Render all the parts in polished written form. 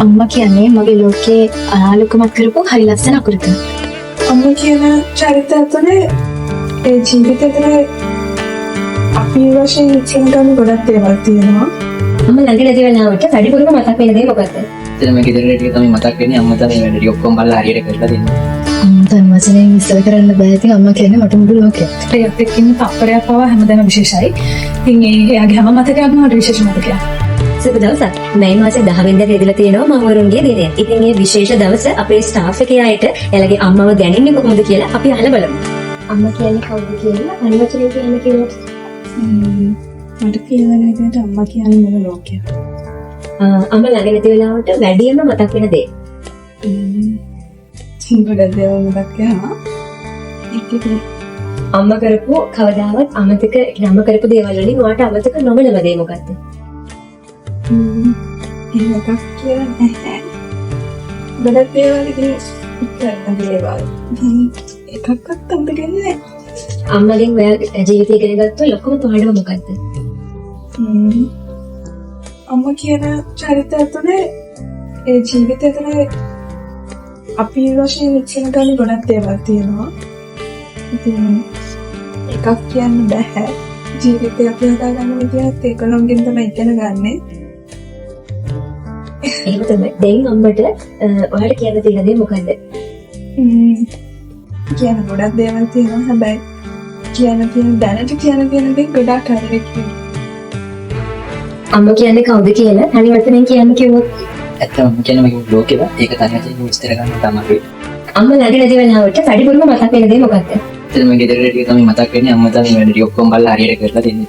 අම්මා කියන්නේ මගේ ලෝකේ අනාලුකමක් කරපු හරි ලස්සන අකුරු තුනක්. අම්මා කියන චරිතය තුනේ ඒ ජීවිතය තුනේ අපි වශයෙන් ඉච්ඡෙන් ගන්න ගොඩක් දේවල් තියෙනවා. අම්ම ළඟ නැති වෙලාවට වැඩිපුරම මතක් වෙන දේ මොකක්ද? එතන මේ ගෙදර ටික තමයි මතක් වෙන්නේ. අම්මා තමයි වැඩ ටික ඔක්කොම බලලා හරියට කරලා දෙන්නේ. දැන් වචනෙන් විස්තර කරන්න බෑ. ඉතින් අම්මා කියන්නේ මට මුළු ලෝකයක්. ඒත් එක්කින් තප්පරයක් පවා හැමදාම විශේෂයි. ඉතින් එයාගේ හැම මතකයක්ම මට විශේෂ මතකයක්. සුබ දවසක්. මේ මාසේ 10 වෙනිදා ඉඳලා තියෙනවා මම වරුන්ගේ දිනය. ඉතින් මේ විශේෂ දවස අපේ ස්ටාෆ් එකේ අයට එයාගේ අම්මව දැනෙන්නේ කොහොමද කියලා අපි අහලා බලමු. අම්මා කියන්නේ කවුද කියලා අනිවචනයෙන් කියන්න කිව්වොත් මට කියන විදිහට අම්මා කියන්නේ මුළු ලෝකයක්. අම්මා ළඟ නැති වෙලාවට වැඩියෙන්ම මතක් වෙන දේ. ගොඩක් දේවල් මතක් වෙනවා. අම්මා කරපු කවදාවත් අමතක කරපු දේවල් වලින් ඔයාට අමතක නොවෙනම දේ මොකක්ද? එකක් කියලා නැහැ. ගොඩක් දේවල් ඉතින් කරන දේවල්. එකක්වත් අමතකන්නේ නැහැ. අම්මගෙන් ඔයා ජීවිතය ඉගෙන ගත්ත ලොකුම පාඩම මොකක්ද? අම්මා කියන චරිතය තුනේ ඒ ජීවිතය තුනේ අපි වශයෙන් ඉච්ඡෙන් ගන්න ගොඩක් දේවල් තියෙනවා. ඉතින් එකක් කියන්න බෑ. ජීවිතය අපි හදාගන්න විදිහත් ඒකලොන්ගෙන් තමයි ඉගෙන ගන්නෙ. එහෙම තමයි. දැන් අම්මට ඔයාලට කියන්න තියෙන දේ මොකද්ද? කියන ගොඩක් දේවල් තියෙනවා. හැබැයි දැනට කියන දේ ගොඩක් හරියට කියනවා. අම්මා කියන්නේ කවුද කියලා තනි වචනෙන් කියන්න කිව්වොත් ඇත්තම කියන්නේ මගේ මුළු ලෝකෙම ඒක තනියෙන් විස්තර කරන්න තමයි. අම්මා ළඟ නැති වෙලාවට වැඩිපුරම මතක් වෙන දේ මොකක්ද? එතන මේ ගෙදර ටික තමයි මතක් වෙන්නේ. අම්මා තමයි වැඩ ටික ඔක්කොම බලලා හරියට කරලා දෙන්නේ.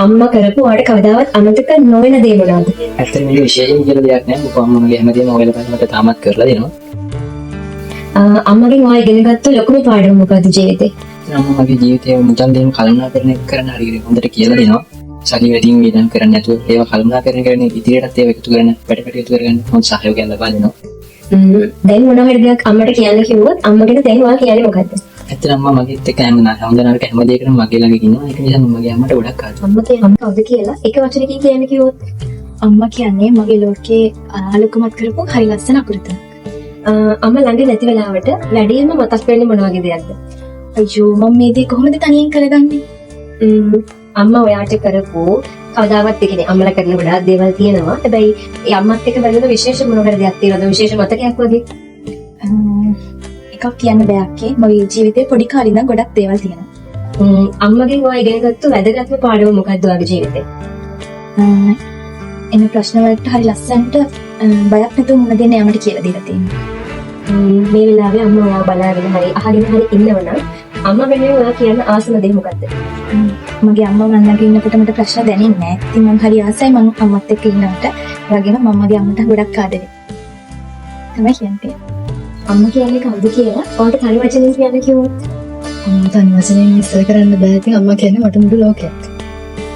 අම්මා කරපු ඔයාලට කවදාවත් අමතක නොවන දේ මොනවද? ඇත්තටම මේ විශේෂයෙන් කියලා දෙයක් නෑ. මොකද අම්මා මගේ හැමදේම ඔයාලා මට තාමත් කරලා දෙනවා. අම්මගෙන් ඔයා ඉගෙන ගත්ත ලොකුම පාඩම මොකක්ද ජීවිතේ? අම්මා මගේ ජීවිතේ මුචන් දෙන්න කල්පනා කරන හරියට හොඳට කියලා දෙනවා. සල්ලි වැඩිම වියදම් කරන්න නැතුව ඒවා කල්පනා කරගෙන ඉදිරියටත් ඒවා එකතු කරන වැඩ කටයුතු කරගන්න හොඳ සහයෝගයක් ලබා දෙනවා. දැන් මොනවා හරි දෙයක් අම්මට කියන්න කිව්වොත් අම්මගෙන් දැන් ඔයා කියන්නේ මොකද්ද? ඇත්තටම අම්මා මගෙත් එක්ක හැම නරක හැම දෙයකටම මගේ ළඟ ඉන්නවා. ඒක නිසා මගේ අම්මට ගොඩක් ආදරයි. අම්මා කියන්නේ කවුද කියලා එක වචනකින් කියන්න කිව්වොත් අම්මා කියන්නේ මගේ ලෝකේ අනාලුකමක් කරපු හරි ලස්සන අකුරු තුනක්. අම්මා ළඟ නැති වෙලාවට වැඩියෙන්ම මතක් වෙන්නේ මොන වගේ දෙයක්ද? අයියෝ මම මේ දේ කොහොමද තනියෙන් කරගන්නේ? අම්මා ඔයාට කරපු කවදාවත් ඒ කියන්නේ අම්මලා කරන ගොඩාක් දේවල් තියෙනවා. හැබැයි ඒ අම්මත් එක්ක බැලුන විශේෂ මොන හරි දෙයක් තියෙනවද? විශේෂ මතකයක් වගේ? එකක් කියන්න බෑක්කේ මගේ ජීවිතේ පොඩි කාලේ ඉඳන් ගොඩක් දේවල් තියෙනවා. අම්මගෙන් ඔයා ඉගෙන ගත්ත වැදගත්ම පාඩම මොකක්ද ඔයාගේ ජීවිතේ? එන ප්‍රශ්න වලට හරි ලස්සනට බයක් නැතුව මුහුණ දෙන්න යාමට කියලා දීලා තියෙනවා. මේ වෙලාවේ අම්මා ඔයාව බලාගෙන හරි අහගෙන හරි ඉන්නවනම් අම්මා වෙනුවෙන් ඔයා කියන්න ආසම දේ මොකද්ද? මගේ අම්මා මන් ළඟ ඉන්නකොට මට ප්‍රශ්න දැනෙන්නේ නැහැ. ඉතින් මම හරි ආසයි මම අම්මත් එක්ක ඉන්නවට. වගේම මම්මගේ අම්මට ගොඩක් ආදරේ. තමයි කියන්නේ. අම්මා කියන්නේ කවුද කියලා ඔයාලට තනි වචනෙන් කියන්න කිව්වොත් අම්මා තනි වචනෙන් විස්තර කරන්න බෑ. ඉතින් අම්මා කියන්නේ මට මුළු ලෝකයක්.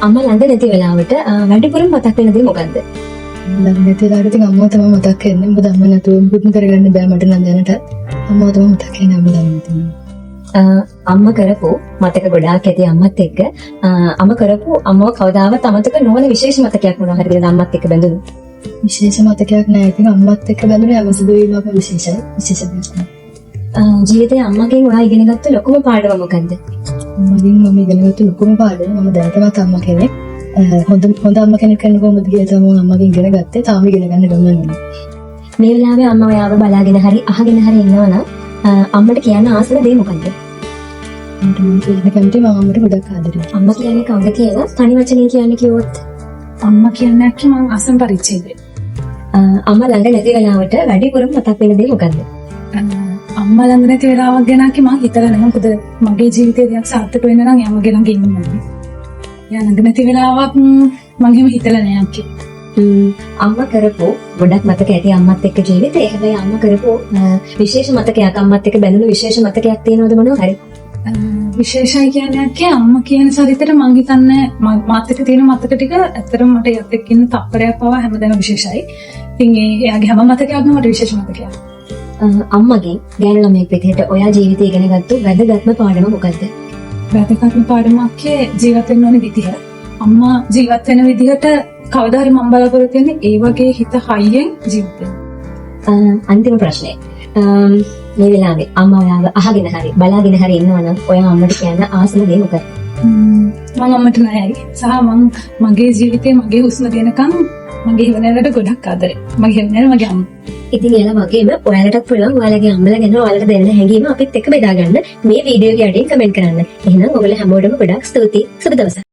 අම්මා ළඟ නැති වෙලාවට වැඩිපුරම මතක් වෙන දේ මොකද්ද? ළඟ නැති වෙලාවට ඉතින් අම්මා තමයි මතක් වෙන්නේ. මොකද අම්මා නැතුව මුකුත්ම කරගන්න බෑ මට නම් දැනට. අම්මා තමයි මතක් වෙන්නේ අම්මා ළඟ නැතිනම්. අම්මා කරපු මතක ගොඩාක් ඇති අම්මත් එක්ක අම්මා කරපු අම්මව කවදාවත් අමතක නොවන විශේෂ මතකයක් මොනවා හරි දෙයක් අම්මත් එක්ක බැඳුණු විශේෂ මතකයක් නෑ. ඉතින් අම්මත් එක්ක බැඳුනේ අමසුදුවීම අපේ විශේෂ දෙයක්. ජීවිතේ අම්මගෙන් ඔයා ඉගෙන ගත්ත ලොකුම පාඩම මොකද්ද? අම්මගෙන් මම ඉගෙන ගත්ත ලොකුම පාඩම මම දැනටමත් අම්මා කෙනෙක් හොඳ අම්මා කෙනෙක් වෙන්න කොහොමද කියලා තමයි අම්මගෙන් ඉගෙන ගත්තේ. තාම ඉගෙන ගන්න ගමන් මේ වෙලාවේ අම්මා ඔයාව බලාගෙන හරි අහගෙන හරි ඉන්නවනම් අම්මට කියන්න ආසන දේ මොකද්ද? මට මම කියන කැමති මම අම්මට ගොඩක් ආදරේ. අම්මා කියන්නේ කවුද කියලා තනි වචනෙන් කියන්න කිව්වොත් අම්මා කියන්නේ මම අසම් පරිච්ඡේදය. අම්මා ළඟ නැති වෙලාවට වැඩිපුරම මතක් වෙන දේ මොකද්ද? අම්මා ළඟ නැති වෙලාවක් ගැන මම හිතලා නැහැ. මොකද මගේ ජීවිතේ දෙයක් සාර්ථක වෙන්න නම් යාමගේ ළඟ ඉන්න ඕනේ. යා ළඟ නැති වෙලාවක් මම එහෙම හිතලා නැහැ අක්කේ. අම්මා කරපු ගොඩක් මතක ඇති අම්මත් එක්ක ජීවිතේ. හැබැයි අම්මා කරපු විශේෂ මතකයක් අම්මත් එක්ක බැඳුණු විශේෂ මතකයක් තියෙනවද මොනවා හරි? විශේෂයි කියන්නේ අක්කේ අම්මා කියන සරිතට මං හිතන්නේ මාත් එක්ක තියෙන මතක ටික ඇත්තටම මට යත් එක්ක ඉන්න තප්පරයක් පවා හැමදාම විශේෂයි. ඉතින් එයාගේ හැම මතකයක්ම මට විශේෂ මතකයක්. අම්මගේ ගෑනු ළමයෙක් විදිහට ඔයා ජීවිතය ඉගෙන ගත්ත වැදගත්ම පාඩම මොකද්ද? වැදගත්ම පාඩම අක්කේ ජීවත් වෙන්න ඕනේ විදිහ. අම්මා ජීවත් වෙන විදිහට කවදා හරි මම බලාපොරොත්තු වෙන්නේ ඒ වගේ හිත හයියෙන් ජීවත් වෙන්න. අන්තිම ප්‍රශ්නේ. මේ වෙලාවේ අම්මා ඔයාව අහගෙන හරි බලාගෙන හරි ඉන්නවනම් ඔයා අම්මට කියන්න ආසම දේ මොකක්ද? මම අම්මට නෑයි. සහ මම මගේ ජීවිතේ මගේ හුස්ම දෙනකම් මගේ හිවණලට ගොඩක් ආදරේ. මගේ හිවණල මගේ අම්මා. ඉතින් එලා වගේම ඔයාලටත් පුළුවන් ඔයාලගේ අම්මලා ගැන ඔයාලට දැනෙන හැඟීම අපිත් එක්ක බෙදා ගන්න මේ වීඩියෝ එක යටින් කමෙන්ට් කරන්න. එහෙනම් ඔයගොල්ලෝ හැමෝටම ගොඩක් ස්තුතියි. සුබ දවසක්.